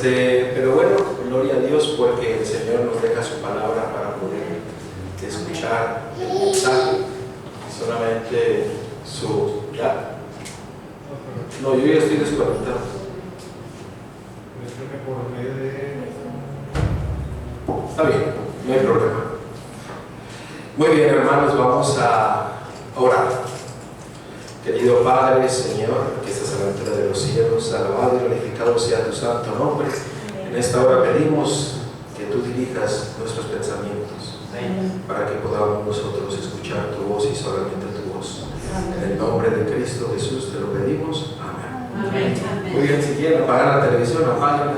Pero bueno, gloria a Dios porque el Señor nos deja su palabra para poder escuchar el mensaje. Solamente su... ¿Ya? No, yo ya estoy desconectado. Está bien, no hay problema. Muy bien, hermanos, vamos a orar. Querido Padre, Señor, que estás a la altura de los cielos, alabado y glorificado sea tu santo nombre. En esta hora pedimos que tú dirijas nuestros pensamientos para que podamos nosotros escuchar tu voz y solamente tu voz. En el nombre de Cristo Jesús te lo pedimos. Amén. Muy bien, si quieren apagar la televisión, apaguen.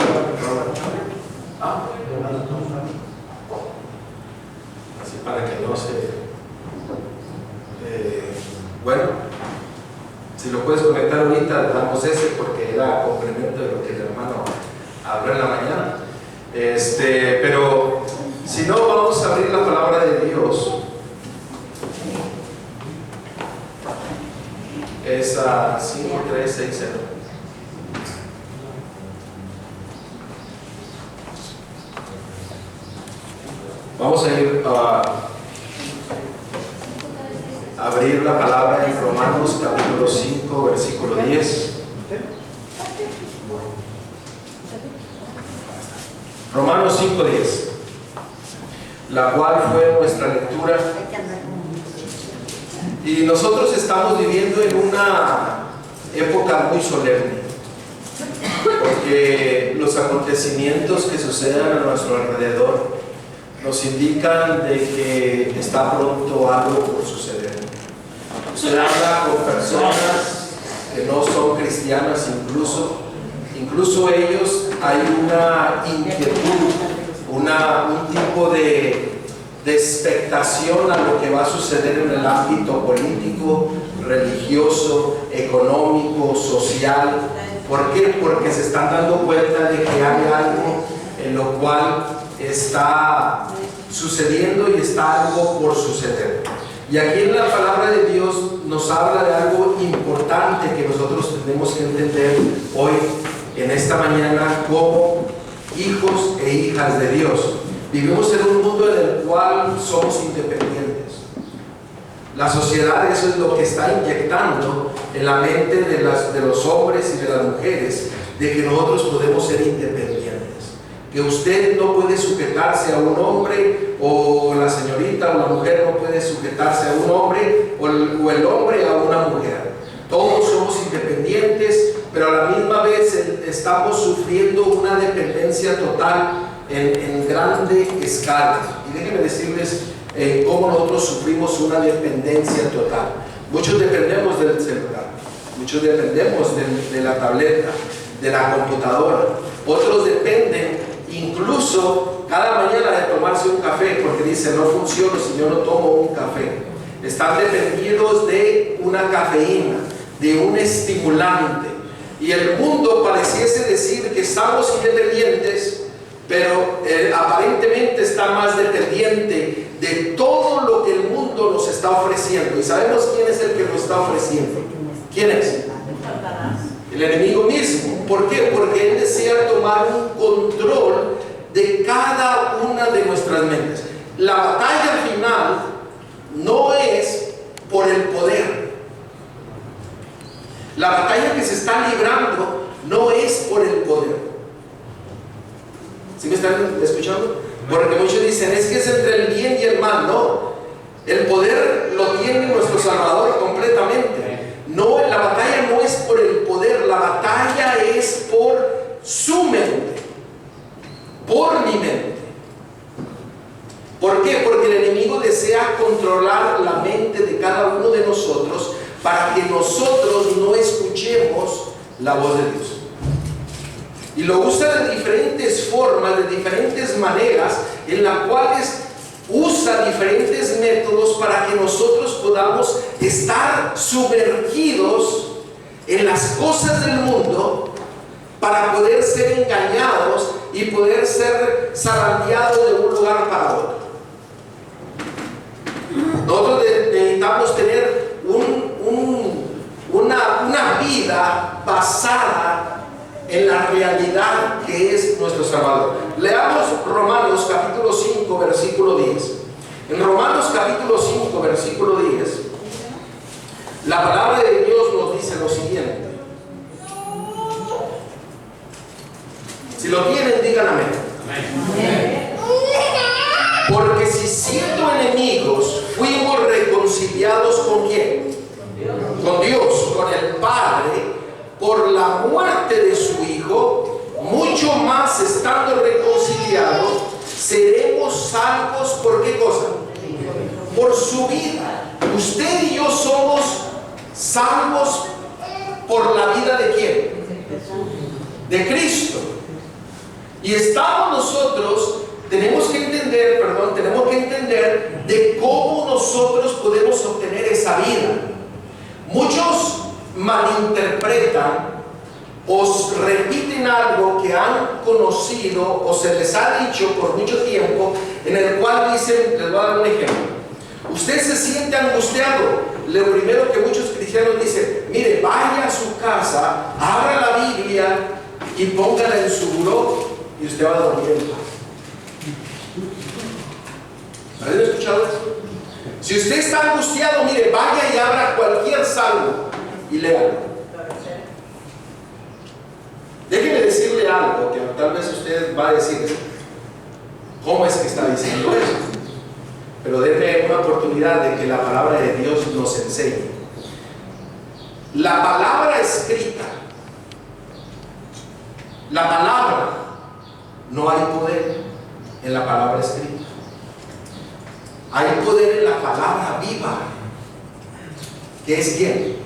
Así para que no se... bueno, si lo puedes conectar ahorita, damos ese porque era complemento de lo que el hermano habló en la mañana. Pero si no, vamos a abrir la palabra de Dios. Es a 5360. Vamos a ir a abrir la palabra en Romanos capítulo 5, versículo 10. Romanos 5, 10, la cual fue nuestra lectura. Y nosotros estamos viviendo en una época muy solemne, porque los acontecimientos que suceden a nuestro alrededor nos indican de que está pronto algo por suceder. Usted habla con personas que no son cristianas, incluso ellos, hay una inquietud, un tipo de expectación a lo que va a suceder en el ámbito político, religioso, económico, social. ¿Por qué? Porque se están dando cuenta de que hay algo en lo cual está sucediendo y está algo por suceder. Y aquí en la palabra de Dios nos habla de algo importante que nosotros tenemos que entender hoy, en esta mañana, como hijos e hijas de Dios. Vivimos en un mundo en el cual somos independientes. La sociedad, eso es lo que está inyectando en la mente de los hombres y de las mujeres, de que nosotros podemos ser independientes. Que usted no puede sujetarse a un hombre, o la señorita o la mujer no puede sujetarse a un hombre, o el hombre a una mujer. Todos somos independientes, pero a la misma vez estamos sufriendo una dependencia total en grande escala. Y déjenme decirles cómo nosotros sufrimos una dependencia total. Muchos dependemos del celular, muchos dependemos de la tableta, de la computadora. Otros dependen incluso cada mañana de tomarse un café, porque dice, no funciona si yo no tomo un café. Están dependidos de una cafeína, de un estimulante. Y el mundo pareciese decir que estamos independientes, pero aparentemente está más dependiente de todo lo que el mundo nos está ofreciendo. ¿Y sabemos quién es el que nos está ofreciendo? ¿Quién es? El enemigo mismo. ¿Por qué? Porque él desea tomar un control de cada una de nuestras mentes. La batalla final no es por el poder. La batalla que se está librando no es por el poder. ¿Sí me están escuchando? Porque muchos dicen, es que es entre el bien y el mal. No, el poder lo tiene nuestro Salvador completamente. No, la batalla no es por el poder, la batalla es por su mente, por mi mente. ¿Por qué? Porque el enemigo desea controlar la mente de cada uno de nosotros para que nosotros no escuchemos la voz de Dios. Y lo usa de diferentes formas, de diferentes maneras, en las cuales usa diferentes métodos para que nosotros podamos estar sumergidos en las cosas del mundo, para poder ser engañados y poder ser zarandeados de un lugar para otro. Nosotros necesitamos tener una vida basada en la realidad que es nuestro Salvador. Leamos Romanos capítulo 5, versículo 10. En Romanos capítulo 5, versículo 10, la palabra de Dios nos dice lo siguiente. Si lo tienen, digan amén. Amén. Porque si siendo enemigos fuimos reconciliados ¿con quién? Con Dios, con el Padre, por la muerte de su Hijo, mucho más estando reconciliados, seremos salvos ¿por qué cosa? Por su vida. Usted y yo somos salvos por la vida ¿de quién? De Cristo. Y estamos nosotros, tenemos que entender de cómo nosotros podemos obtener esa vida. Muchos malinterpretan o repiten algo que han conocido o se les ha dicho por mucho tiempo, en el cual dicen, les voy a dar un ejemplo. Usted se siente angustiado. Lo primero que muchos cristianos dicen, mire, vaya a su casa, abra la Biblia y póngala en su buró y usted va a dormir en paz. ¿Han escuchado eso? Si usted está angustiado, mire, vaya y abra cualquier salmo y léalo. Déjeme decirle algo que tal vez usted va a decir, ¿cómo es que está diciendo eso? Pero déme una oportunidad de que la palabra de Dios nos enseñe. La palabra escrita, la palabra, no hay poder en la palabra escrita. Hay poder en la palabra viva, que es ¿quién?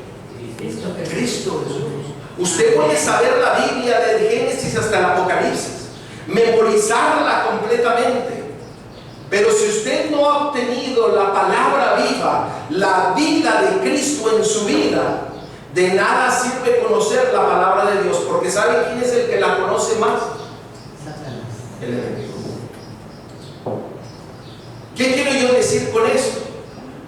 Cristo Jesús. Usted puede saber la Biblia desde Génesis hasta el Apocalipsis, memorizarla completamente, pero si usted no ha obtenido la palabra viva, la vida de Cristo en su vida, de nada sirve conocer la palabra de Dios, porque ¿sabe quién es el que la conoce más? El enemigo. ¿Qué quiero yo decir con esto?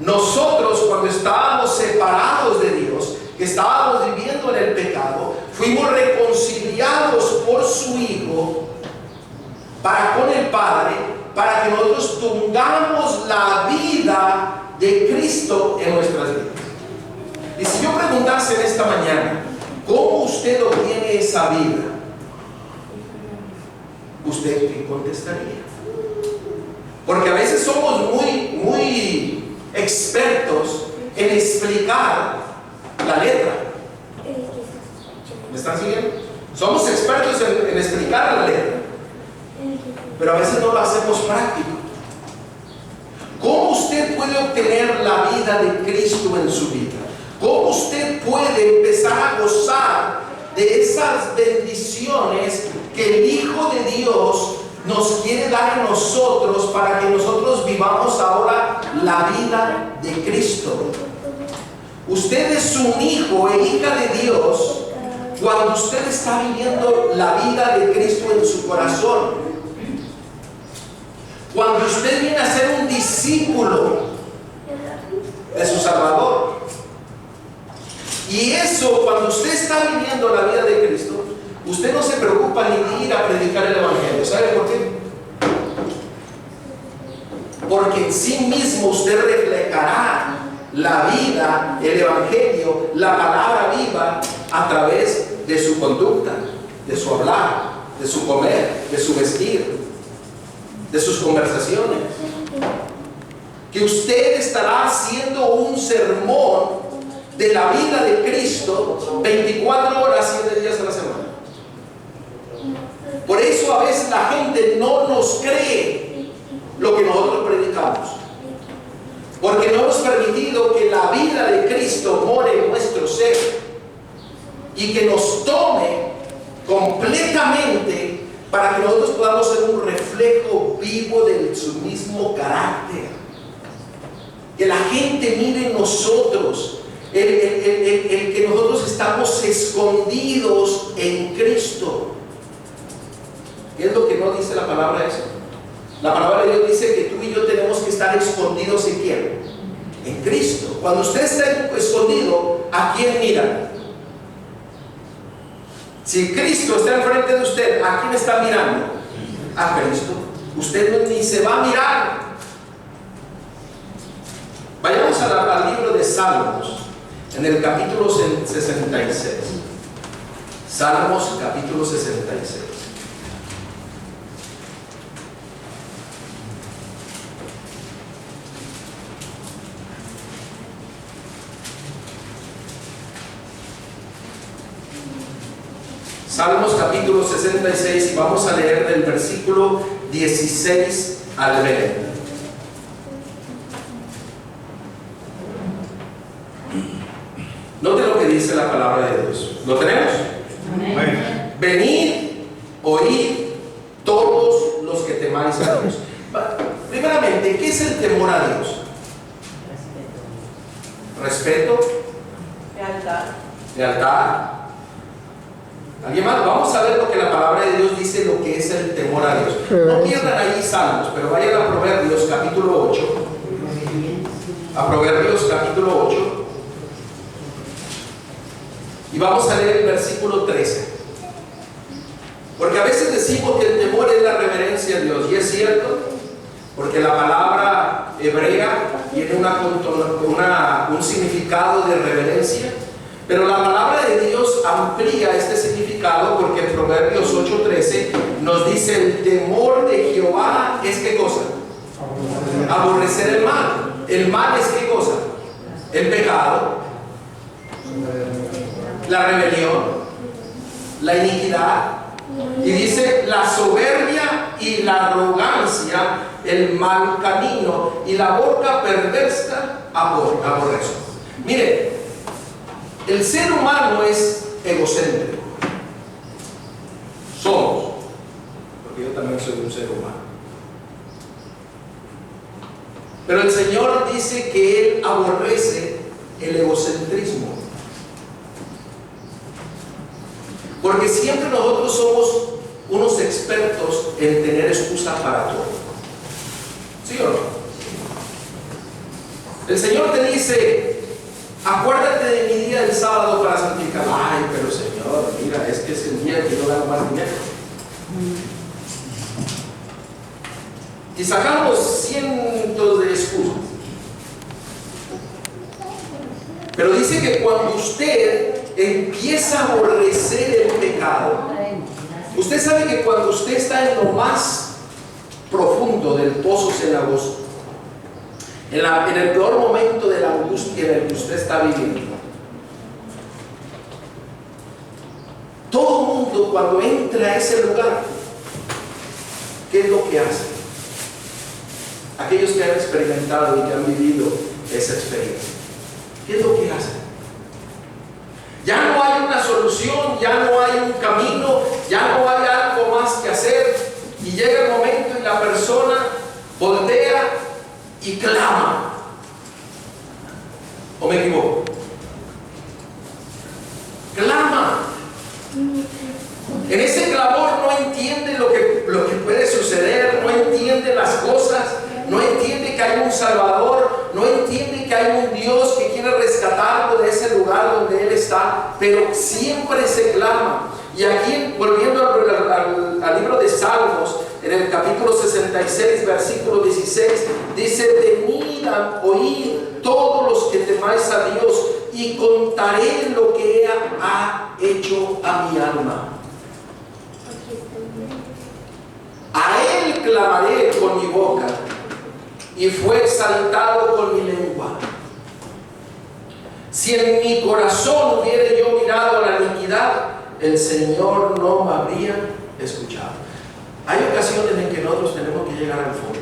Nosotros, cuando estábamos separados de Dios, que estábamos viviendo en el pecado, fuimos reconciliados por su Hijo para con el Padre, para que nosotros tengamos la vida de Cristo en nuestras vidas. Y si yo preguntase en esta mañana, ¿cómo usted obtiene esa vida? ¿Usted qué contestaría? Porque a veces somos muy expertos en explicar la letra. ¿Me están siguiendo? Somos expertos en explicar la letra, pero a veces no lo hacemos práctico. ¿Cómo usted puede obtener la vida de Cristo en su vida? ¿Cómo usted puede empezar a gozar de esas bendiciones que el Hijo de Dios nos quiere dar a nosotros para que nosotros vivamos ahora la vida de Cristo? Usted es un hijo e hija de Dios cuando usted está viviendo la vida de Cristo en su corazón. Cuando usted viene a ser un discípulo de su Salvador. Y eso, cuando usted está viviendo la vida de Cristo, usted no se preocupa ni de ir a predicar el Evangelio. ¿Sabe por qué? Porque en sí mismo usted reflejará la vida, el Evangelio, la palabra viva a través de su conducta, de su hablar, de su comer, de su vestir, de sus conversaciones. Que usted estará haciendo un sermón de la vida de Cristo 24 horas, 7 días a la semana. Por eso a veces la gente no nos cree lo que nosotros predicamos, porque no hemos permitido que la vida de Cristo more en nuestro ser y que nos tome completamente para que nosotros podamos ser un reflejo vivo de su mismo carácter. Que la gente mire en nosotros el que nosotros estamos escondidos en Cristo. ¿Qué es lo que no dice la palabra eso? La palabra de Dios dice que tú y yo tenemos que estar escondidos ¿en quién? En Cristo. Cuando usted está escondido, ¿a quién mira? Si Cristo está enfrente de usted, ¿a quién está mirando? A Cristo. Usted ni se va a mirar. Vayamos al libro de Salmos, en el capítulo 66. Salmos, capítulo 66. Salmos capítulo 66 y vamos a leer del versículo 16 al 20. Note lo que dice la palabra de Dios. ¿Lo tenemos? Amén. Venid, oíd todos los que temáis a Dios. Primeramente, ¿qué es el temor a Dios? Respeto. Lealtad. ¿Alguien más? Vamos a ver lo que la palabra de Dios dice, lo que es el temor a Dios. No pierdan ahí Salmos, pero vayan a Proverbios capítulo 8. A Proverbios capítulo 8. Y vamos a leer el versículo 13. Porque a veces decimos que el temor es la reverencia a Dios. Y es cierto, porque la palabra hebrea tiene un significado de reverencia. Pero la palabra de Dios amplía este significado, porque en Proverbios 8:13 nos dice: el temor de Jehová es ¿qué cosa? Aborrecer el mal. El mal es ¿qué cosa? El pecado, la rebelión, la iniquidad. Y dice la soberbia y la arrogancia, el mal camino, y la boca perversa aborrezco. Mire, el ser humano es egocéntrico. Somos, porque yo también soy un ser humano. Pero el Señor dice que Él aborrece el egocentrismo. Porque siempre nosotros somos unos expertos en tener excusa para todo. ¿Sí o no? El Señor te dice: acuérdate de mi día del sábado para santificarlo. Ay, pero Señor, mira, es que es el día que yo gano más dinero. Y sacamos cientos de excusas. Pero dice que cuando usted empieza a aborrecer el pecado, usted sabe que cuando usted está en lo más profundo del pozo cenagoso, en el peor momento de la angustia en el que usted está viviendo, todo el mundo cuando entra a ese lugar, ¿qué es lo que hace? Aquellos que han experimentado y que han vivido esa experiencia, ¿qué es lo que hacen? Ya no hay una solución, ya no hay un camino, ya no hay algo más que hacer, y llega el momento y la persona voltea y clama. ¿O me equivoco? Clama. En ese clamor no entiende lo que puede suceder, no entiende las cosas, no entiende que hay un Salvador, no entiende que hay un Dios que quiere rescatarlo de ese lugar donde él está, pero siempre se clama. Y aquí, volviendo al libro de Salmos, en el capítulo 66, versículo 16, dice: venid a oír todos los que temáis a Dios, y contaré lo que ha hecho a mi alma. A Él clamaré con mi boca, y fue exaltado con mi lengua. Si en mi corazón hubiera yo mirado a la iniquidad, el Señor no me habría escuchado. Hay ocasiones en que nosotros tenemos que llegar al fondo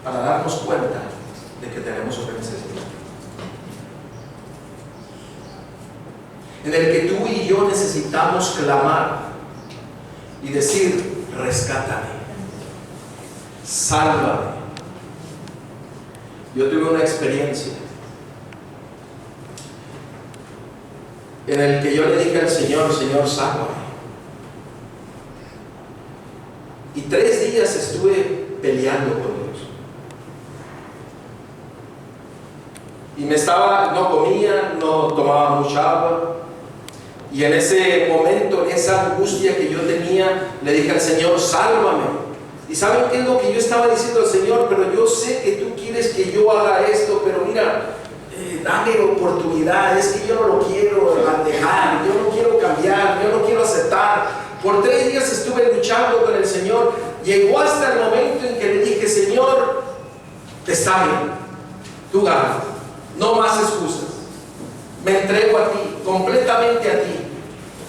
para darnos cuenta de que tenemos una necesidad, en el que tú y yo necesitamos clamar y decir: rescátame, sálvame. Yo tuve una experiencia en el que yo le dije al Señor: Señor, sálvame. Y 3 días estuve peleando con Dios. Y no comía, no tomaba mucha agua, Y en ese momento, en esa angustia que yo tenía, le dije al Señor, sálvame. ¿Y saben qué es lo que yo estaba diciendo al Señor? Pero yo sé que tú quieres que yo haga esto, pero mira, dame oportunidad, es que yo no lo quiero dejar, yo no quiero cambiar, yo no quiero aceptar. Por 3 días estuve luchando con el Señor. Llegó hasta el momento en que le dije, Señor, está bien, tú ganas, no más excusas, me entrego a ti, completamente a ti.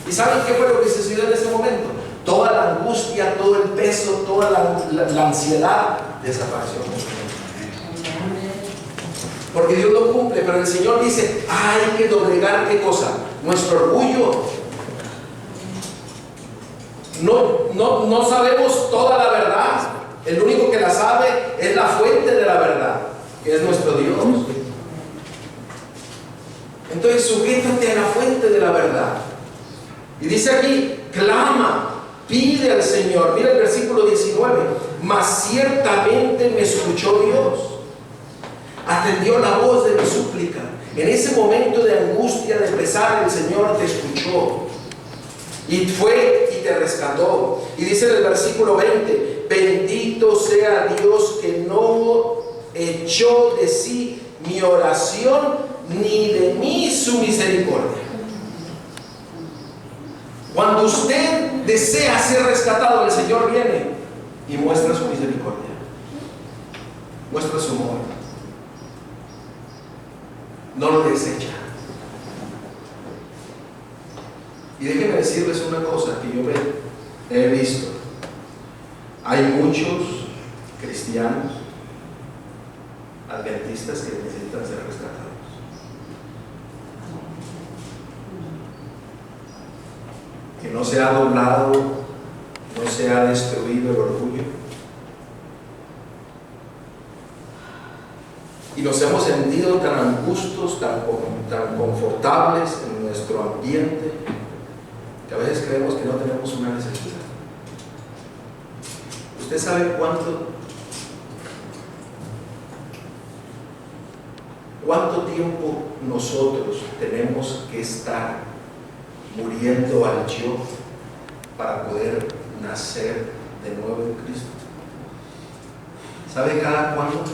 ¿Y saben qué fue lo que sucedió en ese momento? Toda la angustia, todo el peso, toda la ansiedad desapareció. Porque Dios lo cumple, pero el Señor dice, hay que doblegar ¿qué cosa? Nuestro orgullo. No sabemos toda la verdad. El único que la sabe es la fuente de la verdad, que es nuestro Dios. Entonces sujétate a la fuente de la verdad. Y dice aquí, clama, pide al Señor. Mira el versículo 19. Mas ciertamente me escuchó Dios, atendió la voz de mi súplica. En ese momento de angustia, de pesar, el Señor te escuchó y fue y te rescató. Y dice en el versículo 20, bendito sea Dios que no echó de sí mi oración, ni de mí su misericordia. Cuando usted desea ser rescatado, el Señor viene y muestra su misericordia, muestra su amor, no lo desecha. Y déjenme decirles una cosa que yo he visto. Hay muchos cristianos adventistas que necesitan ser rescatados. Que no se ha doblado, no se ha destruido el orgullo. Y nos hemos sentido tan angustos, tan confortables en nuestro ambiente, que a veces creemos que no tenemos una necesidad. ¿Usted sabe cuánto tiempo nosotros tenemos que estar muriendo al yo para poder nacer de nuevo en Cristo? ¿Sabe cada cuándo?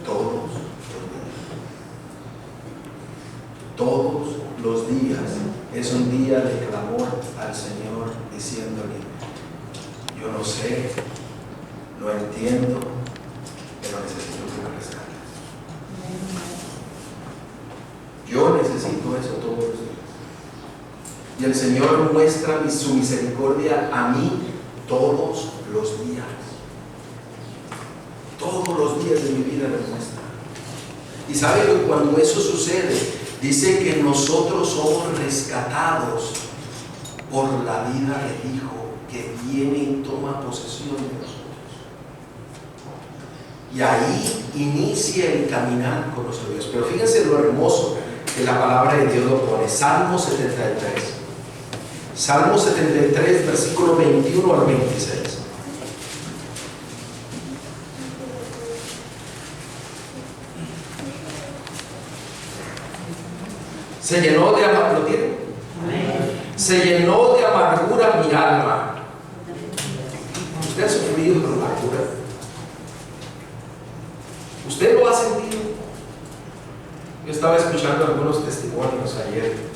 Todos los días. Todos los días es un día de clamor al Señor, diciéndole, yo no sé, no entiendo, pero necesito que me rescates. Yo necesito eso todos los días. Y el Señor muestra su misericordia a mí todos los días. Todos los días de mi vida me muestra. Y sabe que cuando eso sucede, dice que nosotros somos rescatados por la vida del Hijo que viene y toma posesión de nosotros. Y ahí inicia el caminar con nuestro Dios. Pero fíjense lo hermoso que la palabra de Dios lo pone. Salmo 73. Salmo 73, versículo 21 al 26. Se llenó de amargura, ¿lo tiene? Se llenó de amargura mi alma. ¿Usted ha sufrido por amargura? ¿Usted lo ha sentido? Yo estaba escuchando algunos testimonios ayer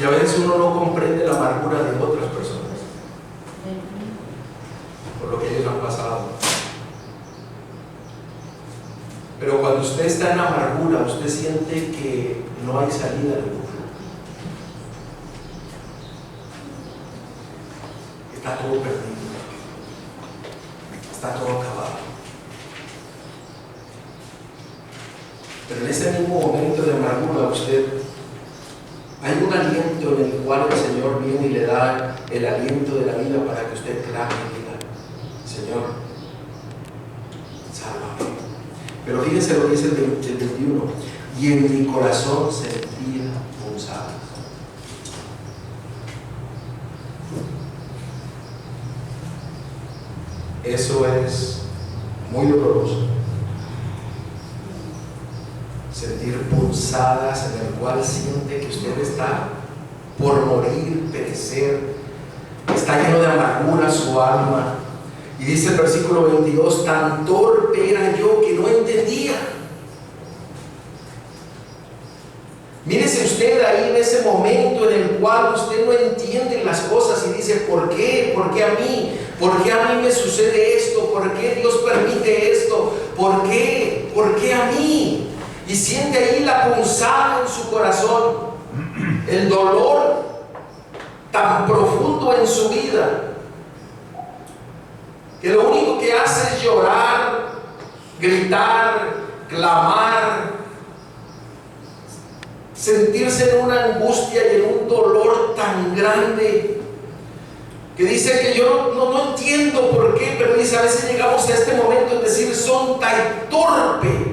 y a veces uno no comprende la amargura de otras personas por lo que ellos han pasado. Pero cuando usted está en amargura, usted siente que no hay salida alguna. Está todo perdido. Está todo acabado. Pero en ese mismo momento de amargura, hay un aliento en el cual el Señor viene y le da el aliento de la vida para que usted clame y diga, Señor, sálvame. Pero fíjense lo que dice el 21. Y en mi corazón sentía punzadas. Eso es muy doloroso. sentir punzadas en el cual siente que usted está por morir, perecer, está lleno de amargura su alma. Y dice el versículo 22, tan torpe era yo que no entendía. Mírese usted ahí en ese momento en el cual usted no entiende las cosas y dice, ¿por qué? ¿Por qué a mí? ¿Por qué a mí me sucede esto? ¿Por qué Dios permite esto? ¿Por qué? ¿Por qué a mí? Y siente ahí la punzada en su corazón, el dolor tan profundo en su vida, que lo único que hace es llorar, gritar, clamar, sentirse en una angustia y en un dolor tan grande, que dice que yo no entiendo por qué, pero dice, a veces llegamos a este momento de decir, son tan torpe,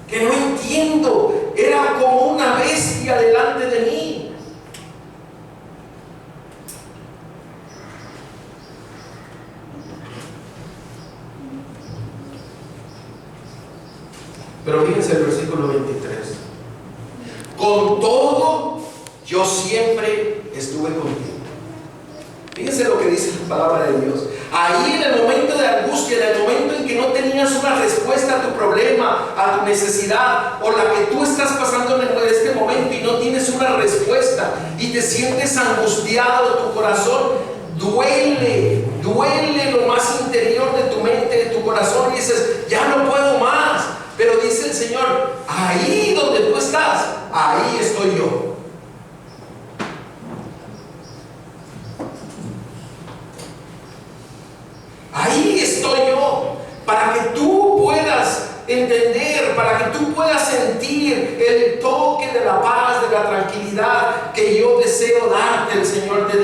que no entiendo, era como una bestia delante de mí. Pero fíjense el versículo 23. Con todo, yo siempre estuve contigo. Fíjense lo que dice la palabra de Dios. Ahí en el momento de angustia, en el momento en que no tenías una respuesta a tu problema, a tu necesidad, o la que tú estás pasando en este momento y no tienes una respuesta y te sientes angustiado, tu corazón duele lo más interior de tu mente, de tu corazón, y dices, ya no puedo más. Pero dice el Señor, ahí donde tú estás, ahí estoy yo. Ahí estoy yo, para que tú puedas entender, para que tú puedas sentir el toque de la paz, de la tranquilidad que yo deseo darte. El Señor te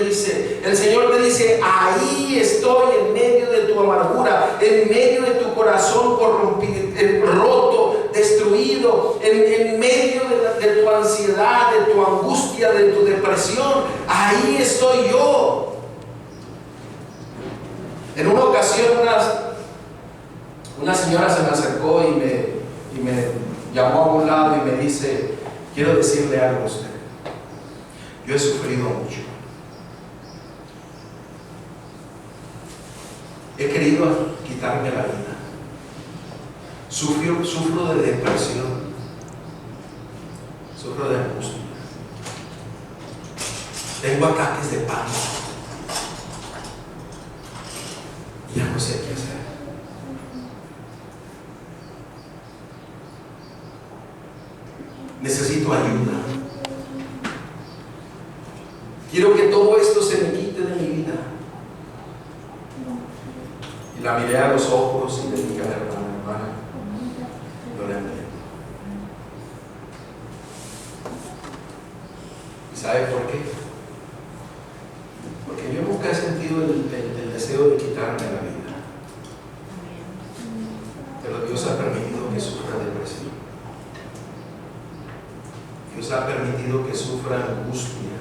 dice, ahí estoy en medio de tu amargura, en medio de tu corazón corrompido, roto, destruido, en medio de tu ansiedad, de tu angustia, de tu depresión. Ahí estoy yo. En una ocasión una señora se me acercó y me llamó a un lado y me dice, quiero decirle algo a usted. Yo he sufrido mucho. He querido quitarme la vida. Sufro de depresión. Sufro de angustia. Tengo ataques de pánico. Ya no sé qué hacer. Necesito ayuda. Quiero que todo esto se me quite de mi vida. Y la miré a los ojos y le dije a la hermana, yo la entiendo. ¿Y sabe por qué? Porque yo nunca he sentido el deseo de quitarme la vida. Pero Dios ha permitido que sufra depresión. Dios ha permitido que sufra angustia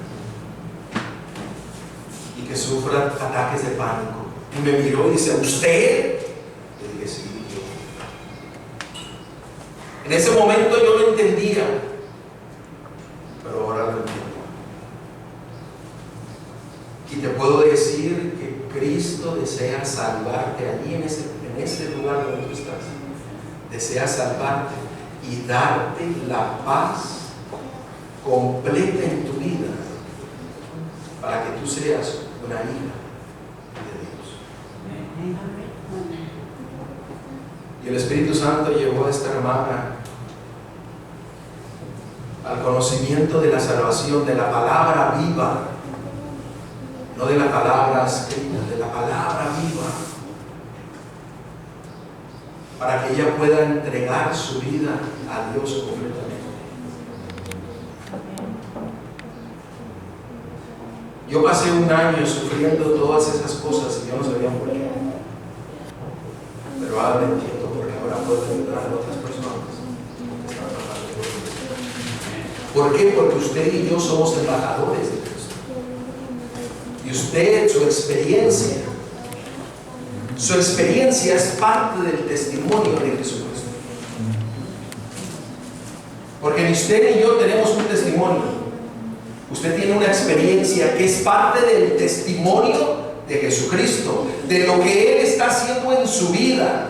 y que sufra ataques de pánico. Y me miró y dice, ¿usted? Le dije, sí, yo. En ese momento yo no entendía, pero ahora lo entiendo. Y te puedo decir que Cristo desea salvarte allí en ese lugar donde tú estás. Desea salvarte y darte la paz completa en tu vida para que tú seas una hija de Dios. Y el Espíritu Santo llevó a esta hermana al conocimiento de la salvación, de la palabra viva, no de la palabra escrita, de la palabra viva, para que ella pueda entregar su vida a Dios completamente. Yo pasé un año sufriendo todas esas cosas y yo no sabía por qué. Pero ahora lo entiendo, porque ahora puedo ayudar a otras personas que están pasando por eso. ¿Por qué? Porque usted y yo somos embajadores de Cristo. Y usted, su experiencia es parte del testimonio de Jesucristo. Porque ni usted ni yo tenemos un testimonio. Usted tiene una experiencia que es parte del testimonio de Jesucristo, de lo que Él está haciendo en su vida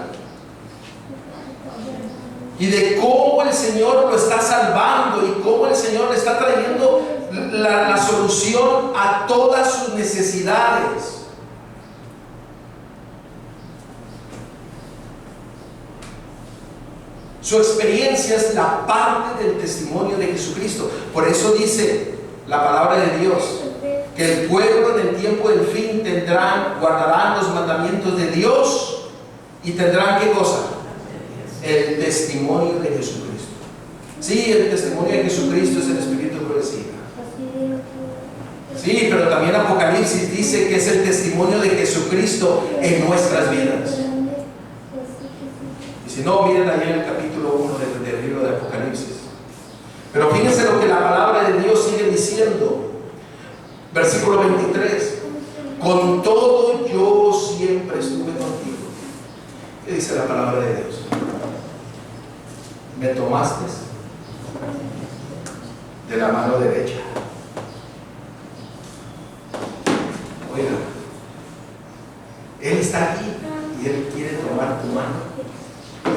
y de cómo el Señor lo está salvando y cómo el Señor le está trayendo la solución a todas sus necesidades. Su experiencia es la parte del testimonio de Jesucristo. Por eso dice la palabra de Dios que el pueblo en el tiempo del fin guardarán los mandamientos de Dios y tendrán ¿qué cosa? El testimonio de Jesucristo. Sí, el testimonio de Jesucristo es el Espíritu de profecía. Sí, pero también Apocalipsis dice que es el testimonio de Jesucristo en nuestras vidas. Y si no, miren ahí en el capítulo 1 del libro de Apocalipsis. Pero fíjense lo que la palabra de Dios sigue diciendo. Versículo 23. Con todo yo siempre estuve contigo. ¿Qué dice la palabra de Dios? Me tomaste de la mano derecha. Oiga, Él está aquí y Él quiere tomar tu mano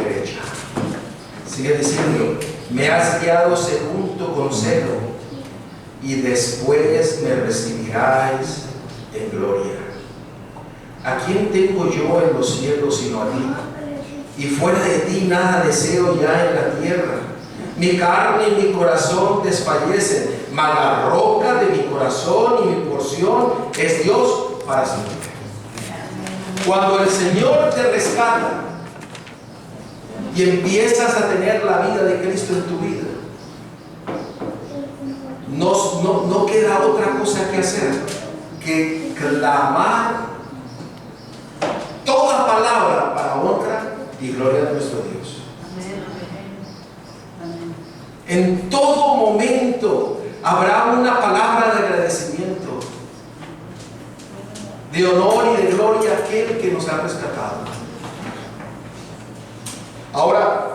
derecha. Sigue diciendo, me has guiado según tu consejo y después me recibirás en gloria. ¿A quién tengo yo en los cielos sino a ti? Y fuera de ti nada deseo ya en la tierra. Mi carne y mi corazón desfallecen, mas la roca de mi corazón y mi porción es Dios para siempre. Cuando el Señor te rescata y empiezas a tener la vida de Cristo en tu vida, no queda otra cosa que hacer que clamar toda palabra para honra y gloria de nuestro Dios. En todo momento habrá una palabra de agradecimiento, de honor y de gloria a aquel que nos ha rescatado. Ahora,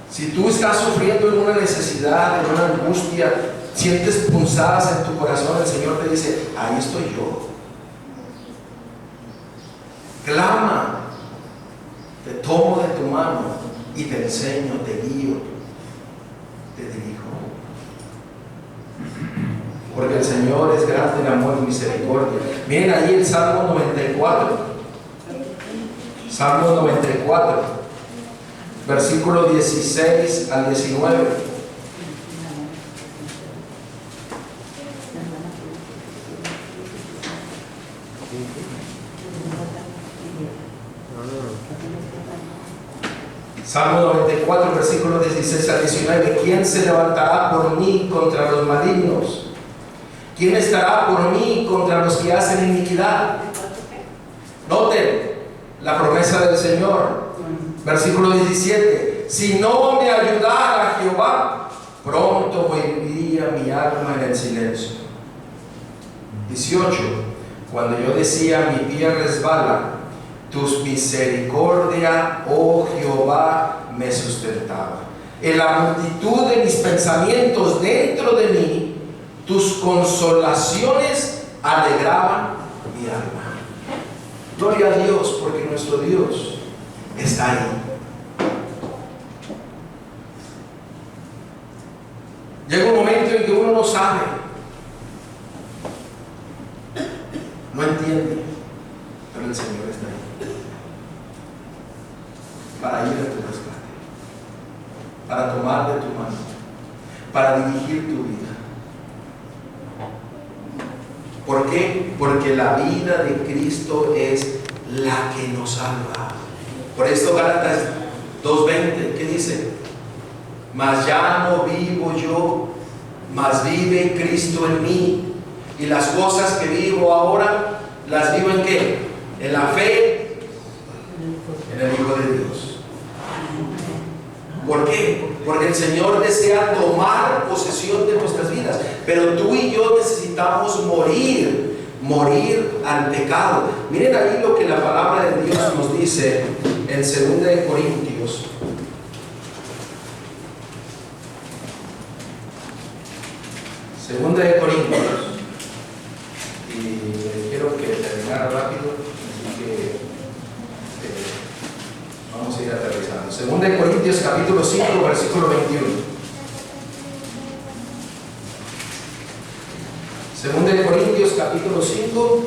si tú estás sufriendo en una necesidad, en una angustia, sientes punzadas en tu corazón, el Señor te dice, ahí estoy yo. Clama, te tomo de tu mano y te enseño, te guío, te dirijo. Porque el Señor es grande en amor y misericordia. Miren ahí el Salmo 94. Salmo 94, versículo 16 al 19. Salmo 94, versículos 16 al 19. ¿Quién se levantará por mí contra los malignos? ¿Quién estará por mí contra los que hacen iniquidad? Noten la promesa del Señor. Versículo 17. Si no me ayudara Jehová, pronto moriría mi alma en el silencio. 18. Cuando yo decía, mi pie resbala, tus misericordia, oh Jehová, me sustentaba. En la multitud de mis pensamientos dentro de mí, tus consolaciones alegraban mi alma. Gloria a Dios, porque nuestro Dios está ahí. Llega un momento en que uno no sabe, no entiende, pero el Señor está ahí para ir a tu rescate, para tomar de tu mano, para dirigir tu vida. ¿Por qué? Porque la vida de Cristo es la que nos salva. Por esto Gálatas 2:20, ¿qué dice? Mas ya no vivo yo, mas vive Cristo en mí. Y las cosas que vivo ahora, ¿las vivo en qué? En la fe, en el Hijo de Dios. ¿Por qué? Porque el Señor desea tomar posesión de nuestras vidas. Pero tú y yo necesitamos morir al pecado. Miren ahí lo que la palabra de Dios nos dice en 2 Corintios. Segunda de Corintios. Y quiero que terminara rápido, así que vamos a ir aterrizando. Segunda de Corintios capítulo 5, versículo 21. Segunda de Corintios capítulo 5,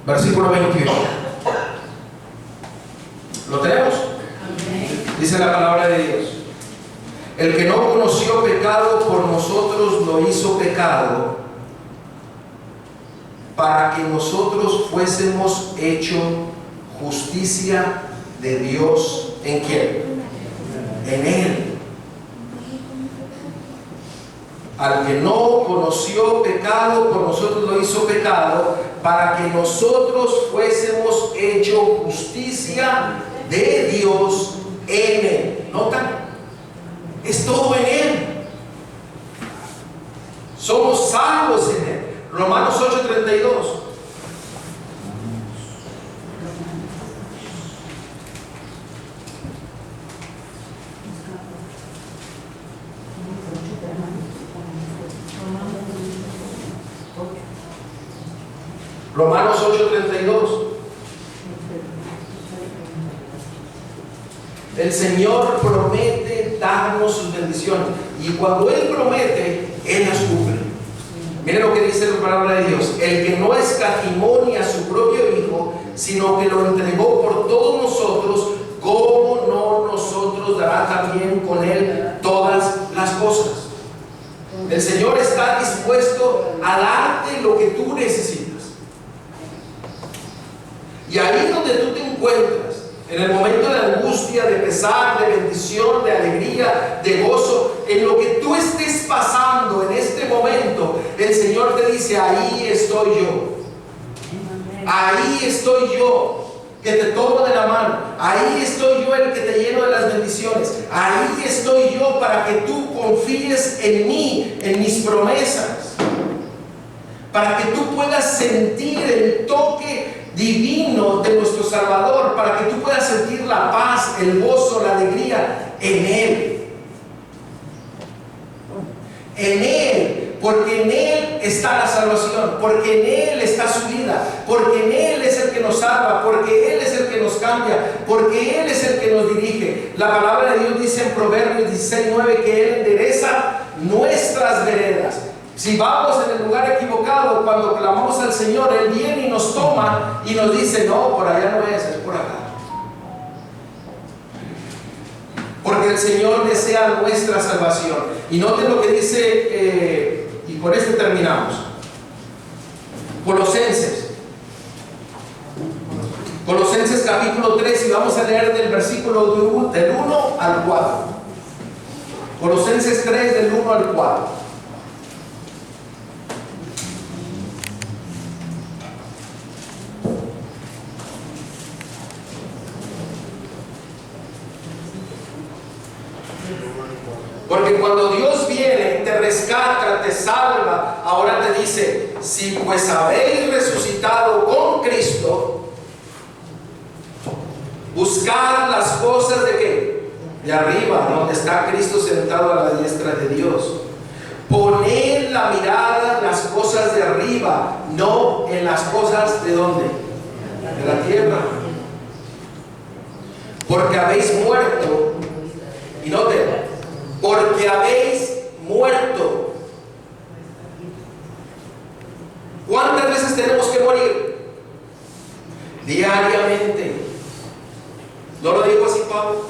versículo 21. ¿Lo tenemos? Dice la palabra de Dios: el que no conoció pecado por nosotros lo hizo pecado, para que nosotros fuésemos hecho justicia de Dios. ¿En quién? En Él. Al que no conoció pecado por nosotros lo hizo pecado, para que nosotros fuésemos hecho justicia de Dios en Él. ¿Notan? Es todo en Él. Somos salvos en Él. Romanos 8:32. Romanos 8:32. El Señor promete darnos sus bendiciones, y cuando Él promete, Él las cumple. Miren lo que dice la palabra de Dios: el que no escatimó ni a su propio Hijo, sino que lo entregó por todos nosotros, ¿cómo no nosotros dará también con Él todas las cosas? El Señor está dispuesto a darte lo que tú necesitas. Y ahí donde tú te encuentras, en el momento de angustia, de pesar, de bendición, de alegría, de gozo, en lo que tú estés pasando en este momento, el Señor te dice: ahí estoy yo. Ahí estoy yo, que te tomo de la mano. Ahí estoy yo, el que te lleno de las bendiciones. Ahí estoy yo para que tú confíes en mí, en mis promesas, para que tú puedas sentir el toque divino de nuestro Salvador, para que tú puedas sentir la paz, el gozo, la alegría en Él. En Él, porque en Él está la salvación, porque en Él está su vida, porque en Él es el que nos salva, porque Él es el que nos cambia, porque Él es el que nos dirige. La palabra de Dios dice en Proverbios 16:9 que Él endereza nuestras veredas. Si vamos en el lugar equivocado, cuando clamamos al Señor, Él viene y nos toma y nos dice: no, por allá no es por acá. Porque el Señor desea nuestra salvación. Y noten lo que dice, y con esto terminamos. Colosenses capítulo 3, y vamos a leer del versículo del 1 al 4. Colosenses 3, del 1 al 4. Porque cuando Dios viene, te rescata, te salva, ahora te dice: si pues habéis resucitado con Cristo, buscad las cosas de ¿qué? De arriba, donde está Cristo sentado a la diestra de Dios. Poned la mirada en las cosas de arriba, no en las cosas ¿de dónde? De la tierra. Porque habéis muerto. Y noten: porque habéis muerto. ¿Cuántas veces tenemos que morir? Diariamente. ¿No lo dijo así Pablo?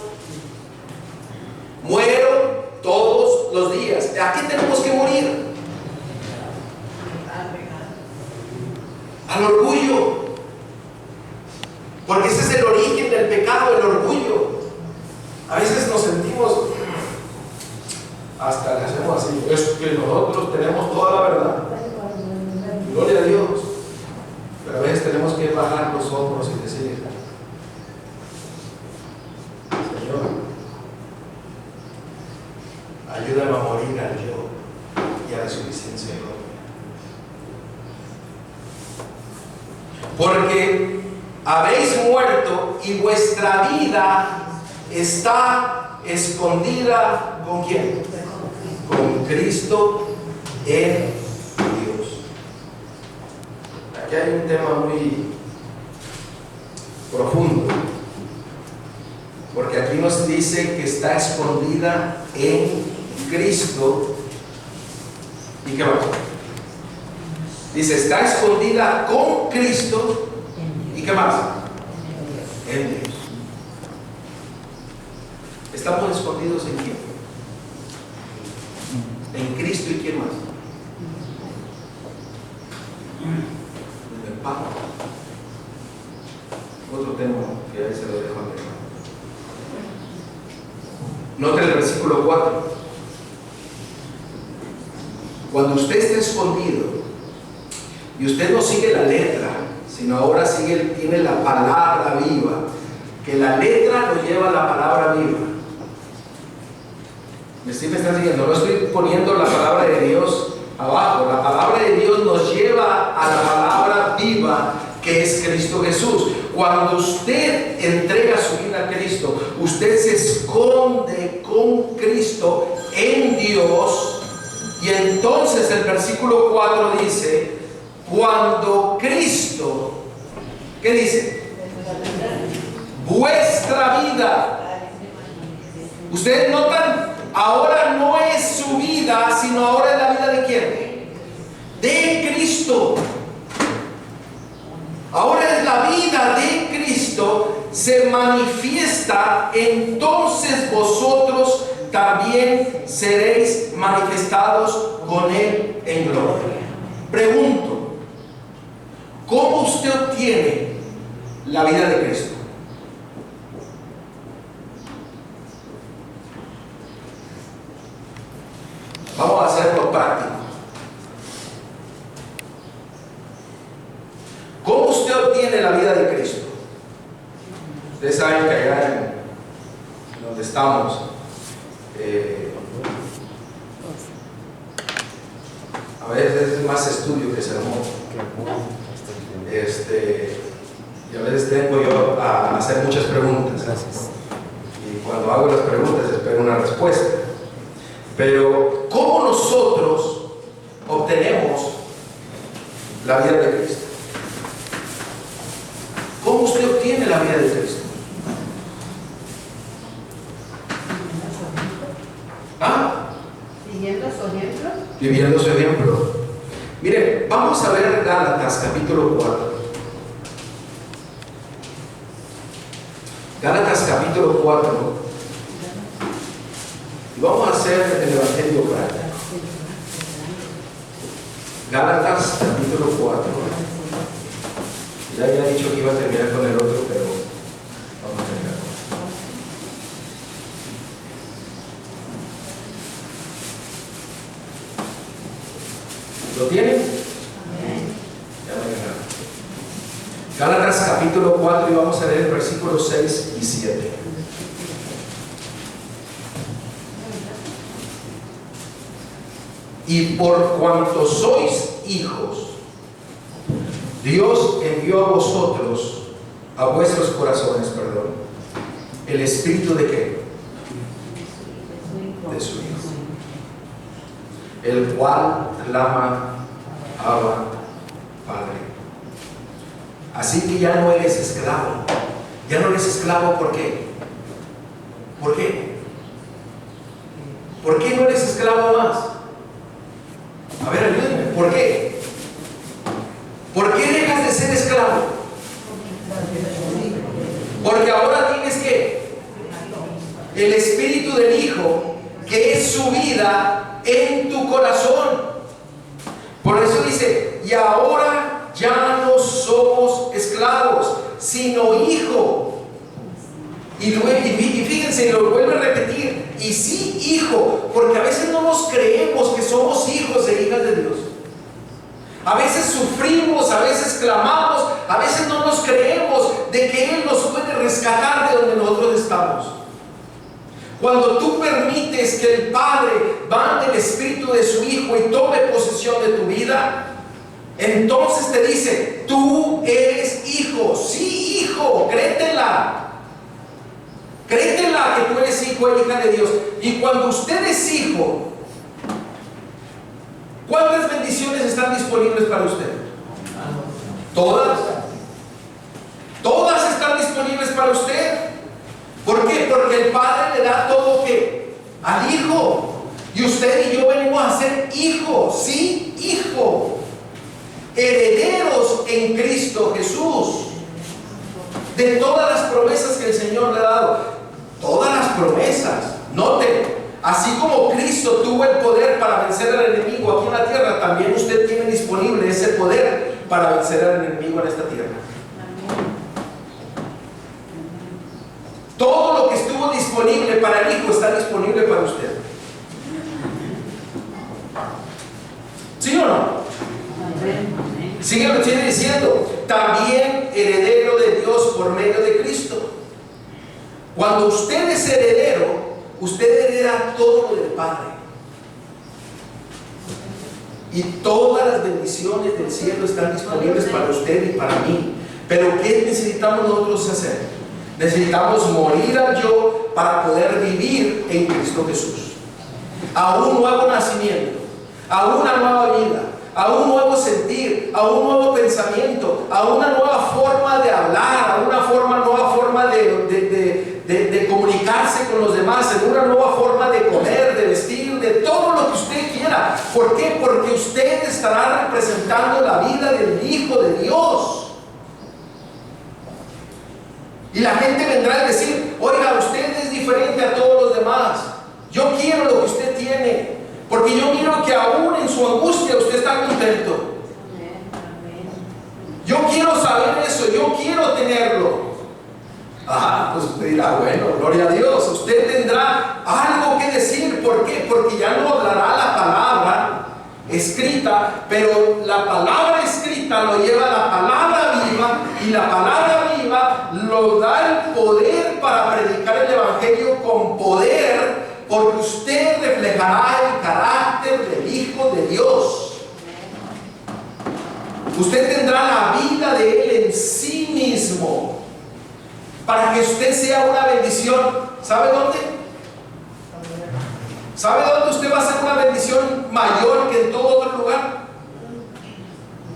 Muero todos los días. ¿A qué tenemos que morir? Al orgullo. Porque ese es el origen del pecado, el orgullo. A veces nos sentimos, hasta le hacemos así: es que nosotros tenemos toda la verdad. Gloria a Dios. Pero a veces tenemos que bajar los hombros y decir: Señor, ayúdame a morir al yo y a la suficiencia propia. Porque habéis muerto y vuestra vida está escondida ¿con quién? Con Cristo en Dios. Aquí hay un tema muy profundo, porque aquí nos dice que está escondida en Cristo. ¿Y qué más? Dice, está escondida con Cristo. ¿Y qué más? En Dios. ¿Estamos escondidos en quién? En Cristo. ¿Y quién más? En el Padre. Otro tema que ahí se lo dejo a mi hermano. Note el versículo 4. Cuando usted esté escondido y usted no sigue la letra, sino ahora tiene la palabra viva, que la letra lo lleva a la palabra viva. ¿Me está siguiendo? No estoy poniendo la palabra de Dios abajo. La palabra de Dios nos lleva a la palabra viva, que es Cristo Jesús. Cuando usted entrega su vida a Cristo, usted se esconde con Cristo en Dios. Y entonces el versículo 4 dice, cuando Cristo, ¿qué dice? Vuestra vida. Ustedes notan, ahora no es su vida, sino ahora es la vida ¿de quién? De Cristo. Ahora es la vida de Cristo, se manifiesta, entonces vosotros también seréis manifestados con Él en gloria. Pregunto, ¿cómo usted obtiene la vida de Cristo? Vamos a hacerlo práctico. ¿Cómo usted obtiene la vida de Cristo? Ustedes saben que allá en donde estamos, a veces es más estudio que sermón. Y a veces tengo yo a hacer muchas preguntas. Y cuando hago las preguntas espero una respuesta. Pero ¿cómo nosotros obtenemos la vida de Cristo? ¿Cómo usted obtiene la vida de Cristo? ¿Ah? Siguiendo su ejemplo. Viviendo su ejemplo. Miren, vamos a ver Gálatas capítulo 4. Gálatas capítulo 4. Y vamos a hacer el evangelio práctico. Gálatas capítulo 4. Ya había dicho que iba a terminar con el otro, pero vamos a terminar. ¿Lo tienen? Ya no hay nada. Gálatas capítulo 4 y vamos a leer versículos 6 y 7. Y por cuanto sois hijos, Dios envió a vosotros, a vuestros corazones, el espíritu de qué? De su Hijo, el cual clama, Abba, Padre. Así que ya no eres esclavo. Ya no eres esclavo, ¿por qué? ¿Por qué? ¿Por qué no eres esclavo más? A ver, ayúdenme, ¿por qué? ¿Por qué dejas de ser esclavo? Porque ahora tienes que el espíritu del Hijo, que es su vida en tu corazón. Por eso dice, y ahora ya no somos esclavos, sino hijo. Y fíjense, lo vuelvo a repetir, y sí hijo, porque a veces no nos creemos que somos hijos e hijas de Dios. A veces sufrimos, a veces clamamos, a veces no nos creemos de que Él nos puede rescatar de donde nosotros estamos. Cuando tú permites que el Padre mande el espíritu de su Hijo y tome posesión de tu vida, entonces te dice, tú eres hijo. Sí, hijo, créetela. Créetela que tú eres hijo e hija de Dios. Y cuando usted es hijo, ¿cuántas bendiciones están disponibles para usted? Todas. Todas están disponibles para usted. ¿Por qué? Porque el Padre le da todo ¿qué? Al Hijo. Y usted y yo venimos a ser hijos, ¿sí? Hijo. Herederos en Cristo Jesús. De todas las promesas que el Señor le ha dado. Todas las promesas. Noten, así como Cristo tuvo el poder para vencer al enemigo aquí en la tierra, también usted tiene disponible ese poder para vencer al enemigo en esta tierra. Todo lo que estuvo disponible para el Hijo está disponible para usted. ¿Sí o no? Sigue diciendo, también heredero de Dios por medio de Cristo. Cuando usted es heredero, usted hereda todo lo del Padre. Y todas las bendiciones del cielo están disponibles para usted y para mí. Pero ¿qué necesitamos nosotros hacer? Necesitamos morir al yo para poder vivir en Cristo Jesús. A un nuevo nacimiento, a una nueva vida, a un nuevo sentir, a un nuevo pensamiento, a una nueva forma de hablar, a una nueva forma de comunicarse con los demás, en una nueva forma de comer, de vestir, de todo lo que usted quiera. ¿Por qué? Porque usted estará representando la vida del Hijo de Dios. Y la gente vendrá a decir, oiga, usted es diferente a todos los demás. Yo quiero lo que usted tiene, porque yo miro que aún en su angustia usted está contento. Yo quiero saber eso, yo quiero tenerlo. Pues usted dirá, bueno, gloria a Dios, usted tendrá algo que decir. ¿Por qué? Porque ya no hablará la palabra escrita, pero la palabra escrita lo lleva a la palabra viva, y la palabra viva lo da el poder para predicar el Evangelio con poder, porque usted reflejará el carácter del Hijo de Dios. Usted tendrá la vida de Él en sí mismo, para que usted sea una bendición. ¿Sabe dónde? ¿Sabe dónde usted va a ser una bendición mayor que en todo otro lugar?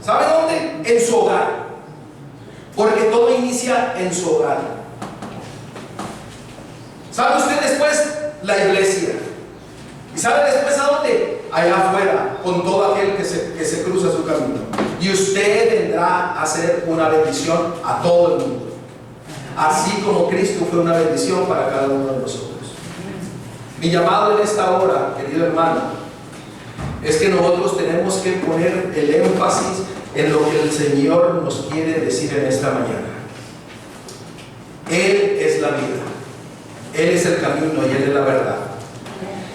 ¿Sabe dónde? En su hogar. Porque todo inicia en su hogar. ¿Sabe usted después? La iglesia. ¿Y sabe después a dónde? Allá afuera, con todo aquel que se cruza su camino. Y usted vendrá a ser una bendición a todo el mundo. Así como Cristo fue una bendición para cada uno de nosotros. Mi llamado en esta hora, querido hermano, es que nosotros tenemos que poner el énfasis en lo que el Señor nos quiere decir en esta mañana. Él es la vida, Él es el camino y Él es la verdad.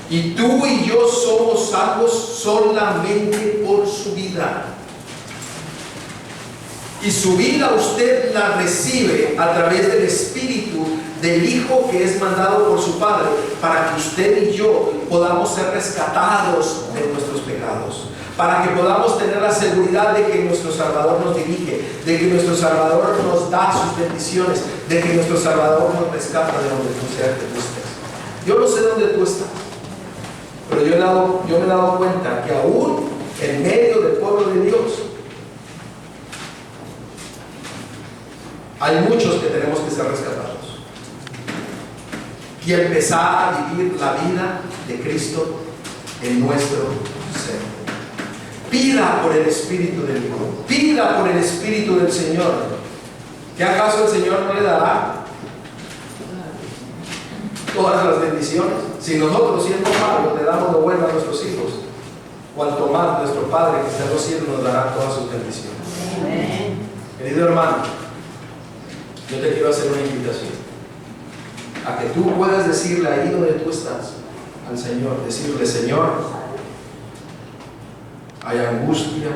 Y tú y yo somos salvos solamente por su vida. Y su vida usted la recibe a través del Espíritu del Hijo que es mandado por su Padre, para que usted y yo podamos ser rescatados de nuestros pecados, para que podamos tener la seguridad de que nuestro Salvador nos dirige, de que nuestro Salvador nos da sus bendiciones, de que nuestro Salvador nos rescata de donde tú sea que tú estés. Yo no sé dónde tú estás, pero yo me he dado cuenta que aún en medio del pueblo de Dios hay muchos que tenemos que ser rescatados y empezar a vivir la vida de Cristo en nuestro ser. Pida por el Espíritu del Hijo, pida por el Espíritu del Señor. ¿Qué acaso el Señor no le dará todas las bendiciones? Si nosotros, siendo padres, le damos lo bueno a nuestros hijos, cuanto más nuestro Padre que está en los cielos nos dará todas sus bendiciones. Amén. Querido hermano, yo te quiero hacer una invitación a que tú puedas decirle ahí donde tú estás al Señor, decirle: Señor, hay angustia,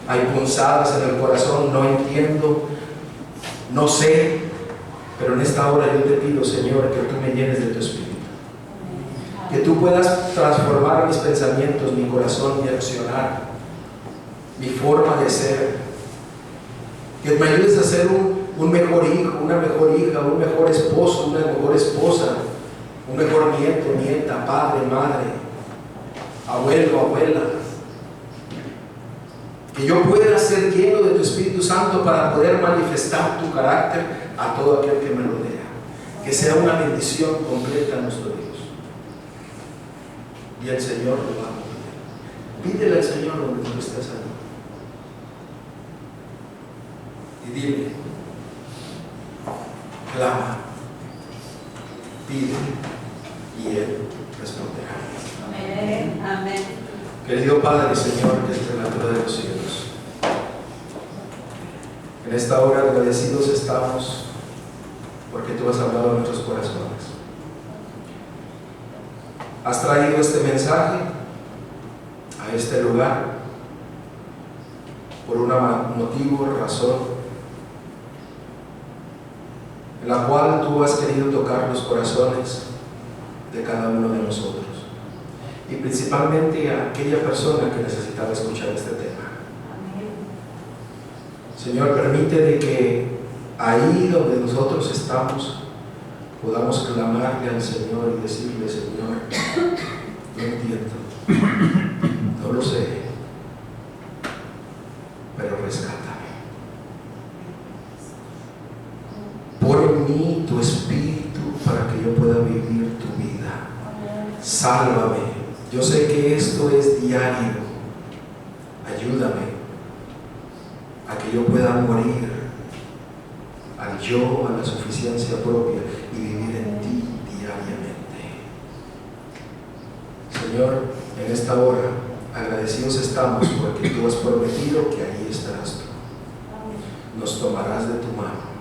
hay punzadas en el corazón, no entiendo, no sé, pero en esta hora yo te pido, Señor, que tú me llenes de tu Espíritu, que tú puedas transformar mis pensamientos, mi corazón, mi accionar, mi forma de ser, que me ayudes a ser un mejor hijo, una mejor hija, un mejor esposo, una mejor esposa, un mejor nieto, nieta, padre, madre, abuelo, abuela. Que yo pueda ser lleno de tu Espíritu Santo para poder manifestar tu carácter a todo aquel que me rodea. Que sea una bendición completa a nuestro Dios. Y el Señor lo va a cumplir. Pídele al Señor donde tú estés ahí. Y dile, clama, pide, y Él responderá. Amén. Amén. Querido Padre, Señor, que es creador de los cielos, en esta hora agradecidos estamos porque tú has hablado a nuestros corazones. Has traído este mensaje a este lugar por un motivo, razón, en la cual tú has querido tocar los corazones de cada uno de nosotros, y principalmente a aquella persona que necesitaba escuchar este tema. Señor, permite de que ahí donde nosotros estamos podamos clamarle al Señor y decirle: Señor, no entiendo, no lo sé, pero rescátame. Pon en mí tu espíritu para que yo pueda vivir tu vida. Sálvame. Yo sé que esto es diario. Ayúdame a que yo pueda morir al yo, a la suficiencia propia, y vivir en ti diariamente. Señor, en esta hora agradecidos estamos porque tú has prometido que ahí estarás tú. Nos tomarás de tu mano,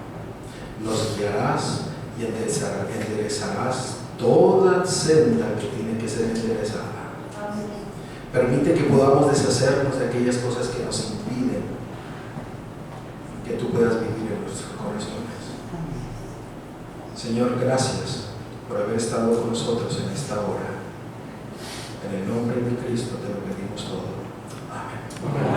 nos guiarás y enderezarás toda senda que tiene que ser enderezada. Permite que podamos deshacernos de aquellas cosas que nos impiden que tú puedas vivir en nuestros corazones. Señor, gracias por haber estado con nosotros en esta hora. En el nombre de Cristo te lo pedimos todo. Amén.